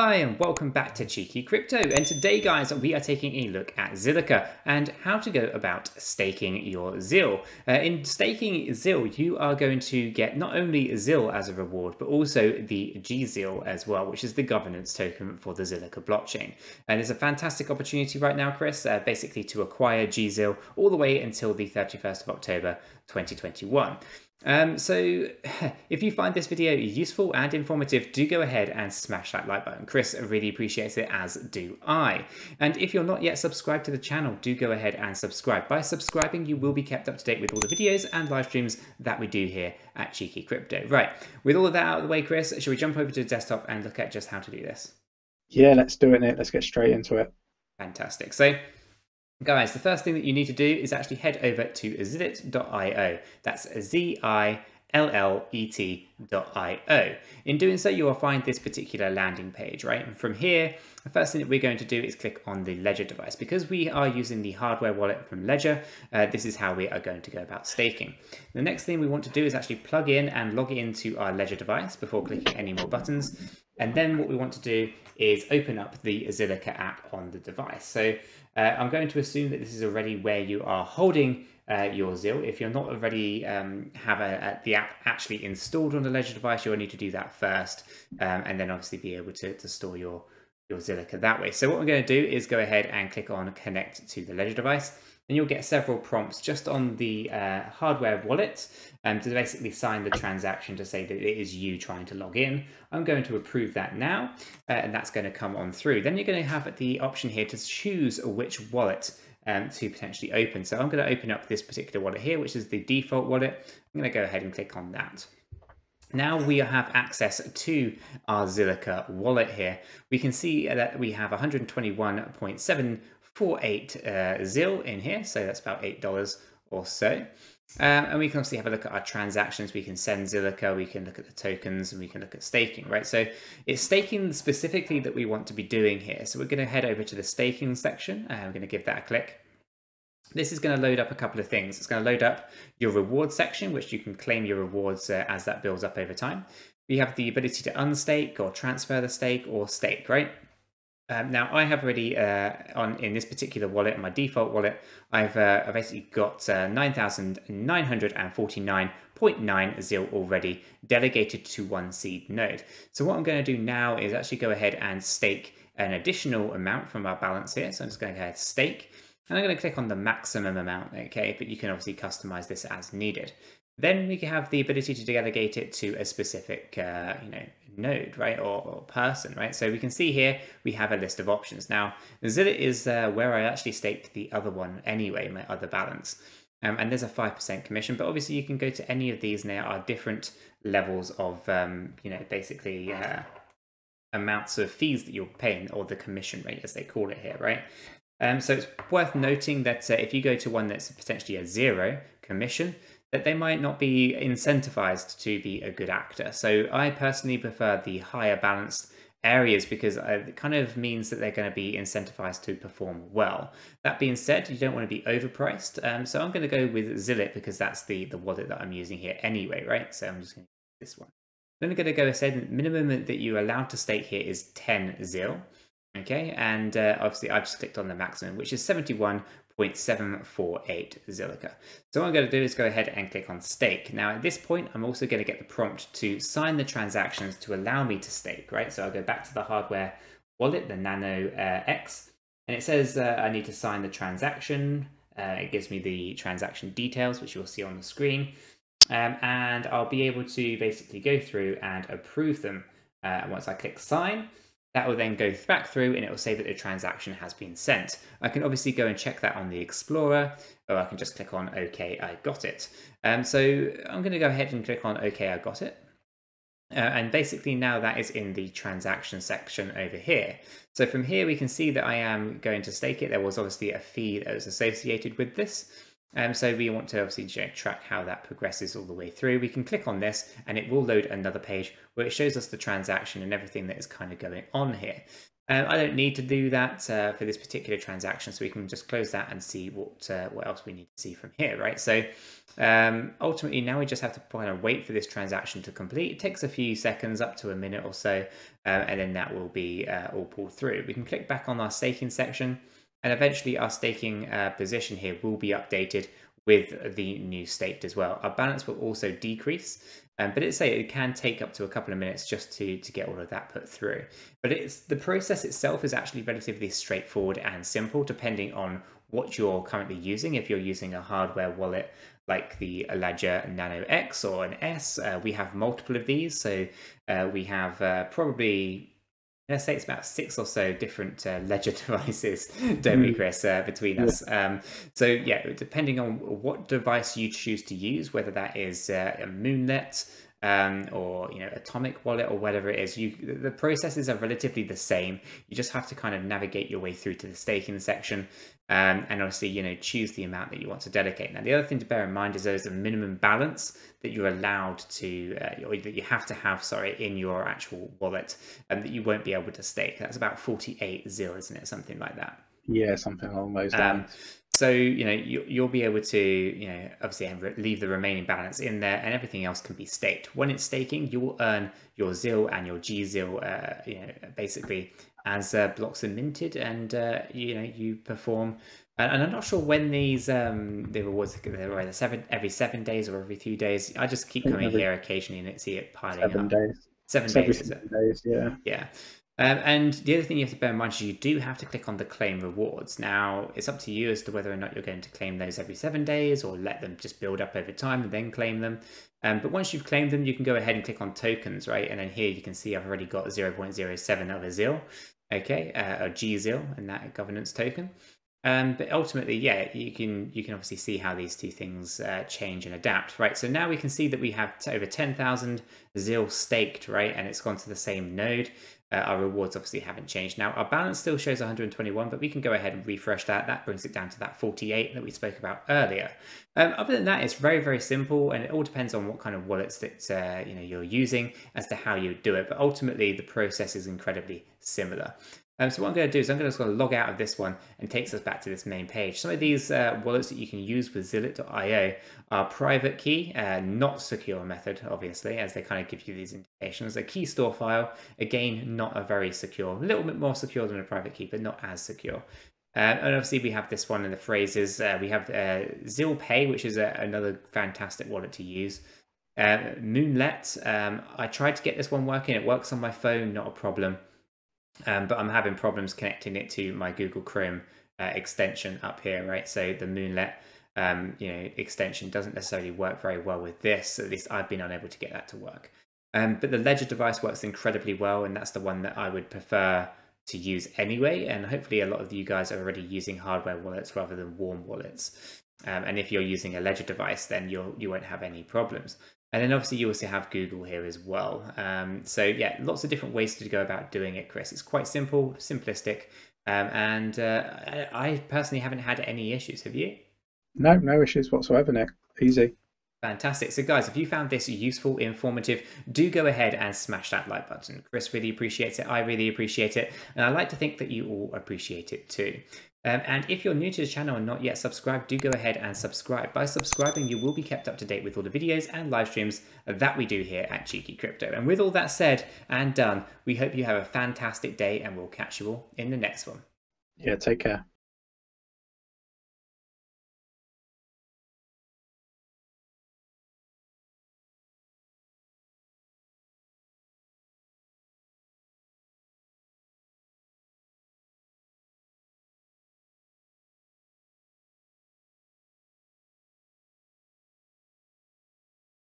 Hi and welcome back to Cheeky Crypto, and today guys we are taking a look at Zilliqa and how to go about staking your ZIL. In staking ZIL you are going to get not only ZIL as a reward but also the gZIL as well, which is the governance token for the Zilliqa blockchain. And there's a fantastic opportunity right now, Chris, basically to acquire gZIL all the way until the 31st of October 2021. So if you find this video useful and informative, do go ahead and smash that like button. Chris really appreciates it, as do I. And if you're not yet subscribed to the channel, do go ahead and subscribe. By subscribing, you will be kept up to date with all the videos and live streams that we do here at Cheeky Crypto. Right, with all of that out of the way, Chris, shall we jump over to the desktop and look at just how to do this? Yeah, let's do it, Nick. Let's get straight into it. Fantastic. So guys, the first thing that you need to do is actually head over to zillit.io. That's zillet.io. In doing so, you will find this particular landing page, right? And from here, the first thing that we're going to do is click on the Ledger device. Because we are using the hardware wallet from Ledger, this is how we are going to go about staking. The next thing we want to do is actually plug in and log into our Ledger device before clicking any more buttons. And then what we want to do is open up the Zilliqa app on the device. So I'm going to assume that this is already where you are holding your ZIL. If you're not already have the app actually installed on the Ledger device, you'll need to do that first, and then obviously be able to store your Zilliqa that way. So what I'm going to do is go ahead and click on connect to the Ledger device. Then you'll get several prompts just on the hardware wallet to basically sign the transaction to say that it is you trying to log in. I'm going to approve that now, and that's going to come on through. Then you're going to have the option here to choose which wallet to potentially open. So I'm going to open up this particular wallet here, which is the default wallet. I'm going to go ahead and click on that. Now we have access to our Zilliqa wallet here. We can see that we have 121.748 ZIL in here, so that's about $8 or so. And we can obviously have a look at our transactions. We can send Zilliqa, we can look at the tokens, and we can look at staking, right? So it's staking specifically that we want to be doing here. So we're going to head over to the staking section, and we're going to give that a click. This is going to load up a couple of things. It's going to load up your reward section, which you can claim your rewards as that builds up over time. We have the ability to unstake or transfer the stake or stake, right? Now I have already in this particular wallet, my default wallet, I've basically got 9,949.9 ZIL already delegated to one seed node. So what I'm going to do now is actually go ahead and stake an additional amount from our balance here. So I'm just going to go ahead and stake, and I'm going to click on the maximum amount, okay? But you can obviously customize this as needed. Then we can have the ability to delegate it to a specific, node, right, or person, right? So we can see here we have a list of options. Now, Zilliqa is where I actually staked the other one anyway, my other balance, and there's a 5% commission. But obviously, you can go to any of these, and there are different levels of, basically amounts of fees that you're paying, or the commission rate, as they call it here, right? So it's worth noting that if you go to one that's potentially a 0 commission, that they might not be incentivized to be a good actor. So I personally prefer the higher balanced areas because it kind of means that they're going to be incentivized to perform well. That being said, you don't want to be overpriced. So I'm going to go with Zilliqa because that's the wallet that I'm using here anyway, right? So I'm just going to use this one. Then I'm going to go ahead, minimum that you're allowed to stake here is 10 ZIL. Okay, and obviously I've just clicked on the maximum, which is 71.748 Zilliqa. So what I'm going to do is go ahead and click on stake. Now at this point, I'm also going to get the prompt to sign the transactions to allow me to stake, right? So I'll go back to the hardware wallet, the Nano X, and it says I need to sign the transaction. It gives me the transaction details, which you'll see on the screen. And I'll be able to basically go through and approve them. Once I click sign, that will then go back through and it will say that the transaction has been sent. I can obviously go and check that on the Explorer, or I can just click on OK, I got it. So I'm going to go ahead and click on OK, I got it. And basically now that is in the transaction section over here. So from here we can see that I am going to stake it. There was obviously a fee that was associated with this. So we want to obviously track how that progresses all the way through. We can click on this and it will load another page where it shows us the transaction and everything that is kind of going on here. I don't need to do that for this particular transaction, so we can just close that and see what else we need to see from here, right? So ultimately, now we just have to kind of wait for this transaction to complete. It takes a few seconds, up to a minute or so, and then that will be all pulled through. We can click back on our staking section, and eventually our staking position here will be updated with the new staked as well. Our balance will also decrease, but it can take up to a couple of minutes just to get all of that put through. But the process itself is actually relatively straightforward and simple, depending on what you're currently using. If you're using a hardware wallet like the Ledger Nano X or an S, we have multiple of these. So we have probably, let's say it's about 6 or so different Ledger devices, don't we, Chris, between us. So yeah, depending on what device you choose to use, whether that is a Moonlet or Atomic Wallet or whatever it is, the processes are relatively the same. You just have to kind of navigate your way through to the staking section. And obviously, choose the amount that you want to dedicate. Now, the other thing to bear in mind is there's a minimum balance that you're allowed to, or that you have to have, sorry, in your actual wallet, and that you won't be able to stake. That's about 48 ZIL, isn't it? Something like that. Yeah, something along those lines. So, you'll be able to, obviously leave the remaining balance in there, and everything else can be staked. When it's staking, you will earn your ZIL and your gZIL, basically as blocks are minted, and you perform. And I'm not sure when these the rewards, they're either every 7 days or every few days. I just keep coming here occasionally and see it piling up. 7 days. 7 days, is it? 7 days, yeah. Yeah. And the other thing you have to bear in mind is you do have to click on the claim rewards. Now, it's up to you as to whether or not you're going to claim those every 7 days or let them just build up over time and then claim them. But once you've claimed them, you can go ahead and click on tokens, right? And then here you can see I've already got 0.07 of a ZIL, okay, a gZIL, and that governance token. But ultimately, yeah, you can obviously see how these two things change and adapt, right? So now we can see that we have over 10,000 ZIL staked, right? And it's gone to the same node. Our rewards obviously haven't changed. Now, our balance still shows 121, but we can go ahead and refresh that. That brings it down to that 48 that we spoke about earlier. Other than that, it's very, very simple, and it all depends on what kind of wallets that you're using as to how you do it. But ultimately, the process is incredibly similar. So what I'm going to do is I'm just going to log out of this one, and takes us back to this main page. Some of these wallets that you can use with Zilliqa.io are private key, not secure method, obviously, as they kind of give you these indications. A key store file, again, not a very secure, a little bit more secure than a private key, but not as secure. And obviously we have this one in the phrases. We have ZIL Pay, which is another fantastic wallet to use. Moonlet, I tried to get this one working. It works on my phone, not a problem. But I'm having problems connecting it to my Google Chrome extension up here, right? So the Moonlet, extension doesn't necessarily work very well with this. At least I've been unable to get that to work. But the Ledger device works incredibly well, and that's the one that I would prefer to use anyway. And hopefully a lot of you guys are already using hardware wallets rather than warm wallets. And if you're using a Ledger device, then you won't have any problems. And then obviously you also have Google here as well. So yeah, lots of different ways to go about doing it, Chris. It's quite simple, simplistic. And I personally haven't had any issues. Have you? No issues whatsoever, Nick. Easy. Fantastic. So guys, if you found this useful, informative, do go ahead and smash that like button. Chris really appreciates it. I really appreciate it. And I like to think that you all appreciate it too. And if you're new to the channel and not yet subscribed, do go ahead and subscribe. By subscribing, you will be kept up to date with all the videos and live streams that we do here at Cheeky Crypto. And with all that said and done, we hope you have a fantastic day, and we'll catch you all in the next one. Yeah, take care.